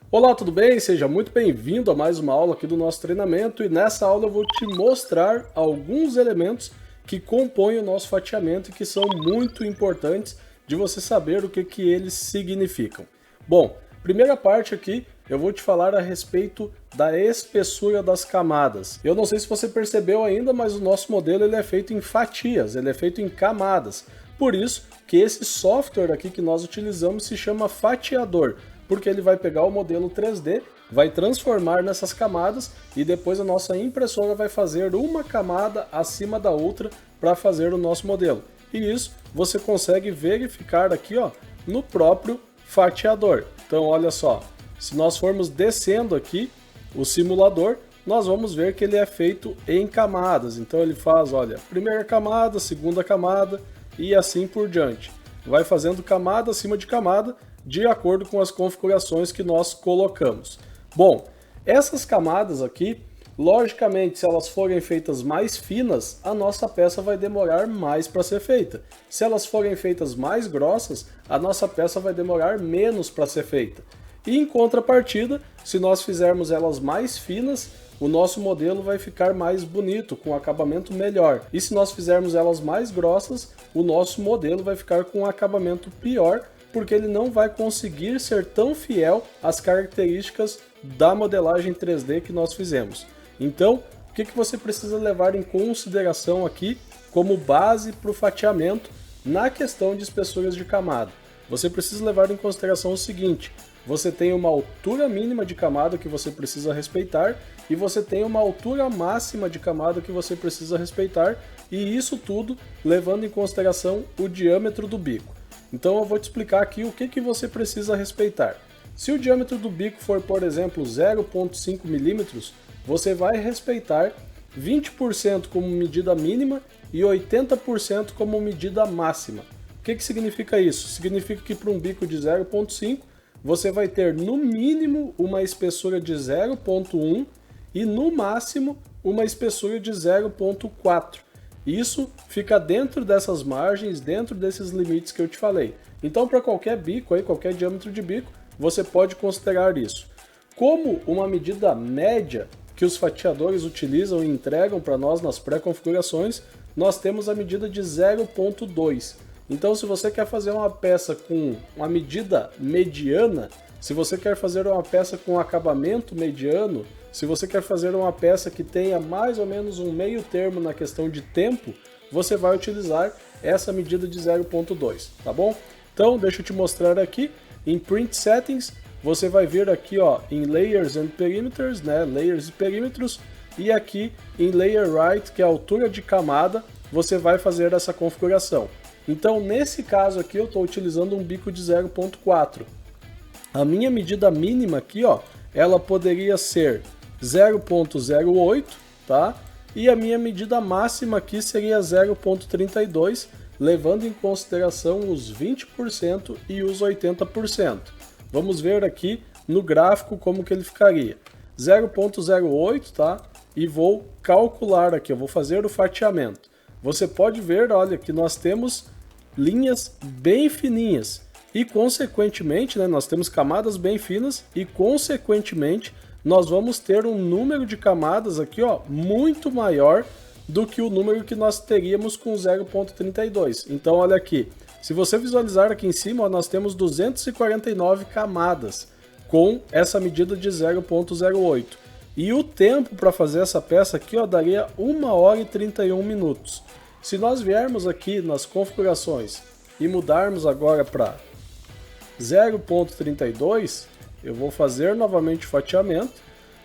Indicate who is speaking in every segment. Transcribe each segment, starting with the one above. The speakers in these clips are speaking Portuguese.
Speaker 1: Olá, tudo bem? Seja muito bem-vindo a mais uma aula aqui do nosso treinamento e nessa aula eu vou te mostrar alguns elementos que compõem o nosso fatiamento e que são muito importantes de você saber o que eles significam. Bom, primeira parte aqui eu vou te falar a respeito da espessura das camadas. Eu não sei se você percebeu ainda, mas o nosso modelo ele é feito em fatias, ele é feito em camadas. Por isso que esse software aqui que nós utilizamos se chama fatiador, porque ele vai pegar o modelo 3D, vai transformar nessas camadas e depois a nossa impressora vai fazer uma camada acima da outra para fazer o nosso modelo. E isso você consegue verificar aqui no próprio fatiador. Então olha só, se nós formos descendo aqui o simulador, nós vamos ver que ele é feito em camadas. Então ele faz, olha, primeira camada, segunda camada e assim por diante. Vai fazendo camada acima de camada de acordo com as configurações que nós colocamos. Bom, essas camadas aqui, logicamente, se elas forem feitas mais finas, a nossa peça vai demorar mais para ser feita. Se elas forem feitas mais grossas, a nossa peça vai demorar menos para ser feita. E em contrapartida, se nós fizermos elas mais finas, o nosso modelo vai ficar mais bonito, com um acabamento melhor. E se nós fizermos elas mais grossas, o nosso modelo vai ficar com um acabamento pior, porque ele não vai conseguir ser tão fiel às características da modelagem 3D que nós fizemos. Então, o que você precisa levar em consideração aqui como base para o fatiamento na questão de espessuras de camada? Você precisa levar em consideração o seguinte: você tem uma altura mínima de camada que você precisa respeitar e você tem uma altura máxima de camada que você precisa respeitar, e isso tudo levando em consideração o diâmetro do bico. Então eu vou te explicar aqui o que você precisa respeitar. Se o diâmetro do bico for, por exemplo, 0,5 milímetros, você vai respeitar 20% como medida mínima e 80% como medida máxima. O que significa isso? Significa que para um bico de 0,5 você vai ter no mínimo uma espessura de 0,1 e no máximo uma espessura de 0,4. Isso fica dentro dessas margens, dentro desses limites que eu te falei. Então, para qualquer bico, qualquer diâmetro de bico, você pode considerar isso. Como uma medida média que os fatiadores utilizam e entregam para nós nas pré-configurações, nós temos a medida de 0,2. Então, se você quer fazer uma peça com uma medida mediana, se você quer fazer uma peça com acabamento mediano, se você quer fazer uma peça que tenha mais ou menos um meio termo na questão de tempo, você vai utilizar essa medida de 0,2, tá bom? Então, deixa eu te mostrar aqui, em Print Settings, você vai vir aqui em Layers and Perimeters, né? Layers e perímetros, e aqui em Layer Height, que é a altura de camada, você vai fazer essa configuração. Então, nesse caso aqui, eu estou utilizando um bico de 0,4. A minha medida mínima aqui, ela poderia ser 0,08, tá? E a minha medida máxima aqui seria 0,32, levando em consideração os 20% e os 80%. Vamos ver aqui no gráfico como que ele ficaria. 0,08, tá? E vou calcular aqui, eu vou fazer o fatiamento. Você pode ver, olha, que nós temos linhas bem fininhas e consequentemente, né, nós temos camadas bem finas e consequentemente nós vamos ter um número de camadas aqui muito maior do que o número que nós teríamos com 0,32. Então olha aqui, se você visualizar aqui em cima, nós temos 249 camadas com essa medida de 0,08. E o tempo para fazer essa peça aqui daria 1 hora e 31 minutos. Se nós viermos aqui nas configurações e mudarmos agora para 0,32, eu vou fazer novamente o fatiamento.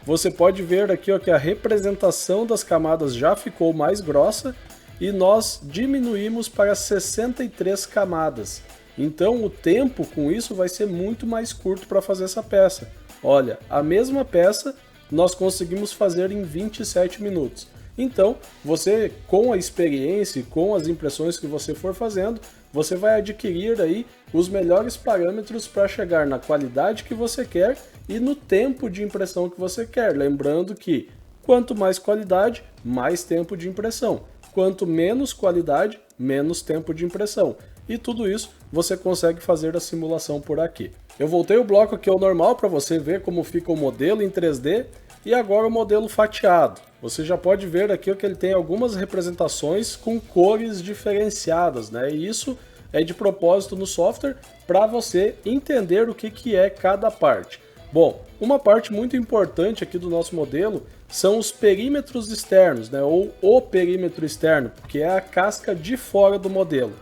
Speaker 1: Você pode ver aqui que a representação das camadas já ficou mais grossa e nós diminuímos para 63 camadas. Então o tempo com isso vai ser muito mais curto para fazer essa peça. Olha, a mesma peça nós conseguimos fazer em 27 minutos. Então, você, com a experiência e com as impressões que você for fazendo, você vai adquirir aí os melhores parâmetros para chegar na qualidade que você quer e no tempo de impressão que você quer. Lembrando que quanto mais qualidade, mais tempo de impressão. Quanto menos qualidade, menos tempo de impressão. E tudo isso você consegue fazer a simulação por aqui. Eu voltei o bloco aqui ao normal para você ver como fica o modelo em 3D e agora o modelo fatiado. Você já pode ver aqui que ele tem algumas representações com cores diferenciadas, né? E isso é de propósito no software para você entender o que é cada parte. Bom, uma parte muito importante aqui do nosso modelo são os perímetros externos, né? Ou o perímetro externo, que é a casca de fora do modelo.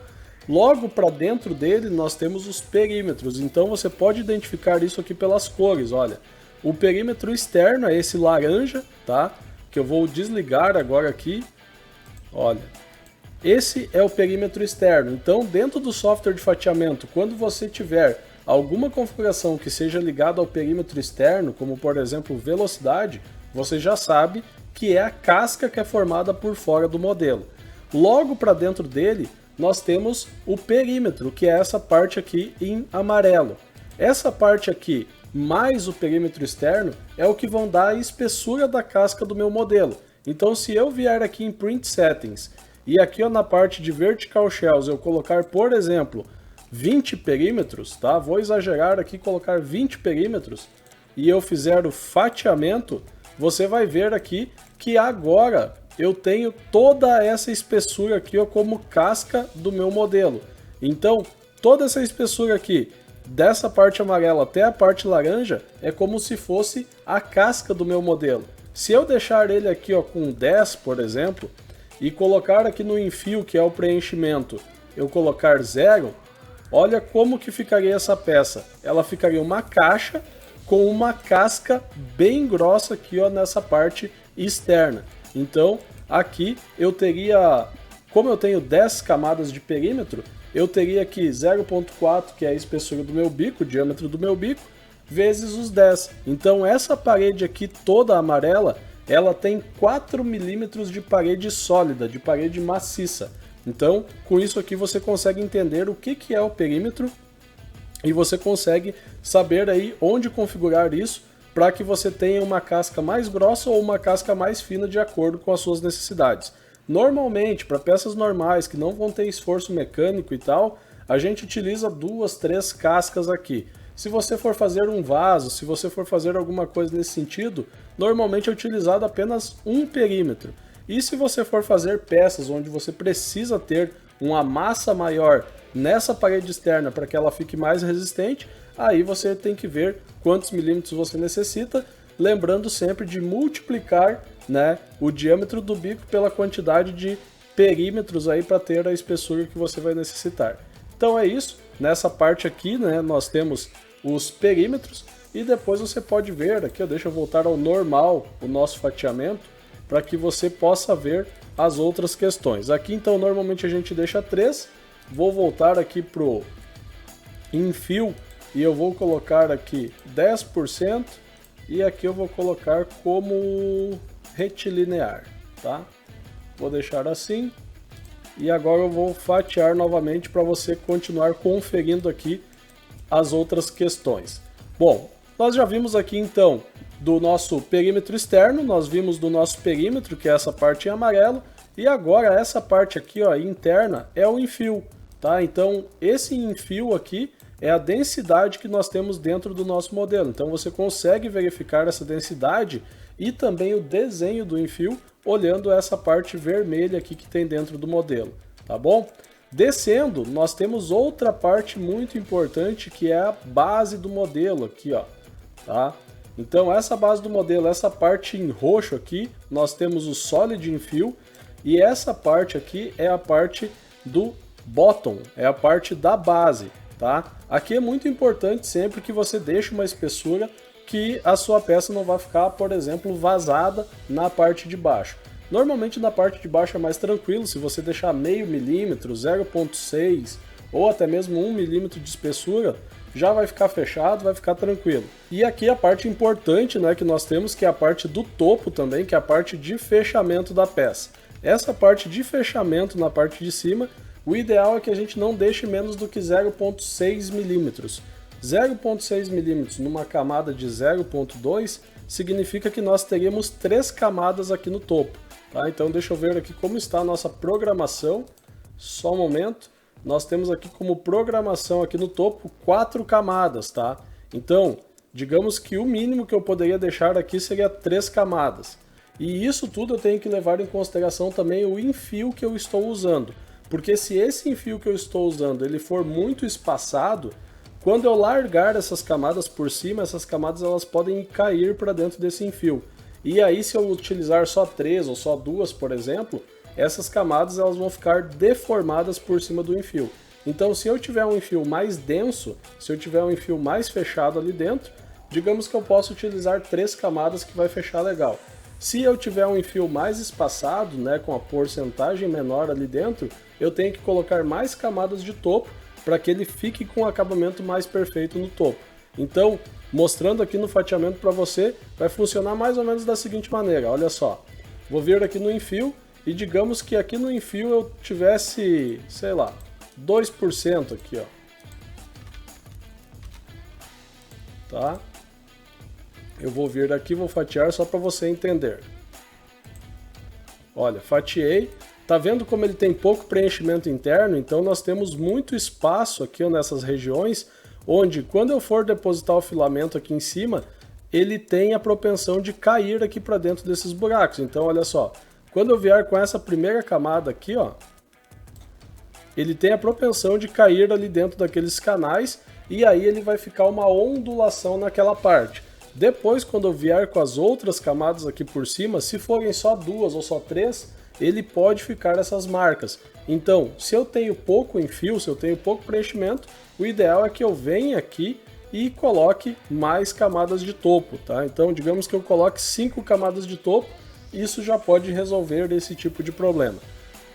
Speaker 1: Logo para dentro dele nós temos os perímetros, então você pode identificar isso aqui pelas cores, olha. O perímetro externo é esse laranja, tá? Que eu vou desligar agora aqui, olha. Esse é o perímetro externo, então dentro do software de fatiamento, quando você tiver alguma configuração que seja ligada ao perímetro externo, como por exemplo velocidade, você já sabe que é a casca que é formada por fora do modelo. Logo para dentro dele, nós temos o perímetro, que é essa parte aqui em amarelo. Essa parte aqui, mais o perímetro externo, é o que vão dar a espessura da casca do meu modelo. Então se eu vier aqui em Print Settings, e aqui ó, na parte de Vertical Shells eu colocar, por exemplo, 20 perímetros, tá? Vou exagerar aqui, colocar 20 perímetros, e eu fizer o fatiamento, você vai ver aqui que agora eu tenho toda essa espessura aqui ó, como casca do meu modelo. Então, toda essa espessura aqui, dessa parte amarela até a parte laranja, é como se fosse a casca do meu modelo. Se eu deixar ele aqui ó, com 10, por exemplo, e colocar aqui no Infill, que é o preenchimento, eu colocar 0, olha como que ficaria essa peça. Ela ficaria uma caixa com uma casca bem grossa aqui ó, nessa parte externa. Então, aqui eu teria, como eu tenho 10 camadas de perímetro, eu teria aqui 0.4, que é a espessura do meu bico, o diâmetro do meu bico, vezes os 10. Então essa parede aqui toda amarela, ela tem 4 milímetros de parede sólida, de parede maciça. Então, com isso aqui você consegue entender o que é o perímetro e você consegue saber aí onde configurar isso para que você tenha uma casca mais grossa ou uma casca mais fina de acordo com as suas necessidades. Normalmente, para peças normais que não vão ter esforço mecânico e tal, a gente utiliza 2, 3 cascas aqui. Se você for fazer um vaso, se você for fazer alguma coisa nesse sentido, normalmente é utilizado apenas um perímetro. E se você for fazer peças onde você precisa ter uma massa maior nessa parede externa para que ela fique mais resistente, aí você tem que ver quantos milímetros você necessita, lembrando sempre de multiplicar, né, o diâmetro do bico pela quantidade de perímetros aí para ter a espessura que você vai necessitar. Então é isso, nessa parte aqui, né, nós temos os perímetros e depois você pode ver aqui, deixa eu voltar ao normal o nosso fatiamento para que você possa ver as outras questões. Aqui então normalmente a gente deixa 3, vou voltar aqui pro Infill e eu vou colocar aqui 10% e aqui eu vou colocar como retilinear, tá? Vou deixar assim e agora eu vou fatiar novamente para você continuar conferindo aqui as outras questões. Bom, nós já vimos aqui então do nosso perímetro externo, nós vimos do nosso perímetro, que é essa parte em amarelo, e agora essa parte aqui ó, interna é o Infill, tá? Então esse Infill aqui é a densidade que nós temos dentro do nosso modelo. Então você consegue verificar essa densidade e também o desenho do Infill olhando essa parte vermelha aqui que tem dentro do modelo, tá bom? Descendo, nós temos outra parte muito importante que é a base do modelo aqui, ó, tá? Então essa base do modelo, essa parte em roxo aqui, nós temos o Solid Infill e essa parte aqui é a parte do bottom, é a parte da base, tá? Aqui é muito importante sempre que você deixe uma espessura que a sua peça não vai ficar, por exemplo, vazada na parte de baixo. Normalmente na parte de baixo é mais tranquilo, se você deixar meio milímetro, 0.6 ou até mesmo 1 milímetro de espessura, já vai ficar fechado, vai ficar tranquilo. E aqui a parte importante, né, que nós temos, que é a parte do topo também, que é a parte de fechamento da peça. Essa parte de fechamento na parte de cima, o ideal é que a gente não deixe menos do que 0.6 milímetros. 0.6 milímetros numa camada de 0.2 significa que nós teríamos 3 camadas aqui no topo. Tá? Então deixa eu ver aqui como está a nossa programação, só um momento. Nós temos aqui como programação aqui no topo 4 camadas, tá? Então, digamos que o mínimo que eu poderia deixar aqui seria 3 camadas. E isso tudo eu tenho que levar em consideração também o enfio que eu estou usando. Porque se esse enfio que eu estou usando ele for muito espaçado, quando eu largar essas camadas por cima, essas camadas elas podem cair para dentro desse enfio. E aí se eu utilizar só 3 ou só 2, por exemplo, essas camadas elas vão ficar deformadas por cima do enfio. Então se eu tiver um enfio mais denso, se eu tiver um enfio mais fechado ali dentro, digamos que eu posso utilizar 3 camadas que vai fechar legal. Se eu tiver um enfio mais espaçado, né, com a porcentagem menor ali dentro, eu tenho que colocar mais camadas de topo para que ele fique com o acabamento mais perfeito no topo. Então, mostrando aqui no fatiamento para você, vai funcionar mais ou menos da seguinte maneira, olha só. Vou vir aqui no enfio e digamos que aqui no enfio eu tivesse, sei lá, 2% aqui, ó. Tá? Eu vou vir aqui, vou fatiar só para você entender. Olha, fatiei. Tá vendo como ele tem pouco preenchimento interno? Então nós temos muito espaço aqui ó, nessas regiões, onde quando eu for depositar o filamento aqui em cima, ele tem a propensão de cair aqui para dentro desses buracos. Então olha só, quando eu vier com essa primeira camada aqui, ó, ele tem a propensão de cair ali dentro daqueles canais e aí ele vai ficar uma ondulação naquela parte. Depois, quando eu vier com as outras camadas aqui por cima, se forem só 2 ou só 3, ele pode ficar essas marcas. Então, se eu tenho pouco enfio, se eu tenho pouco preenchimento, o ideal é que eu venha aqui e coloque mais camadas de topo, tá? Então, digamos que eu coloque 5 camadas de topo, isso já pode resolver esse tipo de problema.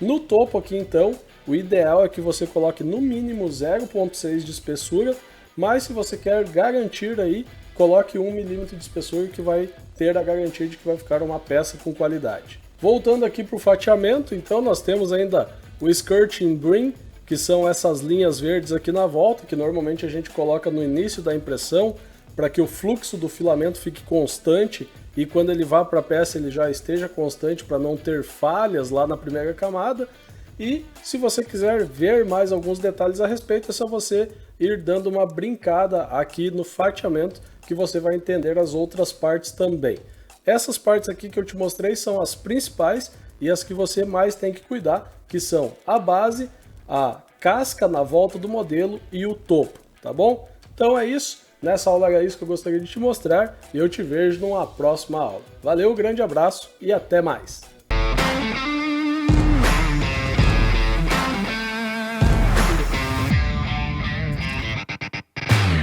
Speaker 1: No topo aqui, então, o ideal é que você coloque no mínimo 0,6 de espessura, mas se você quer garantir aí, coloque 1 milímetro de espessura que vai ter a garantia de que vai ficar uma peça com qualidade. Voltando aqui para o fatiamento, então nós temos ainda o skirting brim, que são essas linhas verdes aqui na volta, que normalmente a gente coloca no início da impressão, para que o fluxo do filamento fique constante e quando ele vá para a peça ele já esteja constante para não ter falhas lá na primeira camada. E se você quiser ver mais alguns detalhes a respeito, é só você ir dando uma brincada aqui no fatiamento que você vai entender as outras partes também. Essas partes aqui que eu te mostrei são as principais e as que você mais tem que cuidar, que são a base, a casca na volta do modelo e o topo, tá bom? Então é isso, nessa aula era isso que eu gostaria de te mostrar e eu te vejo numa próxima aula. Valeu, grande abraço e até mais!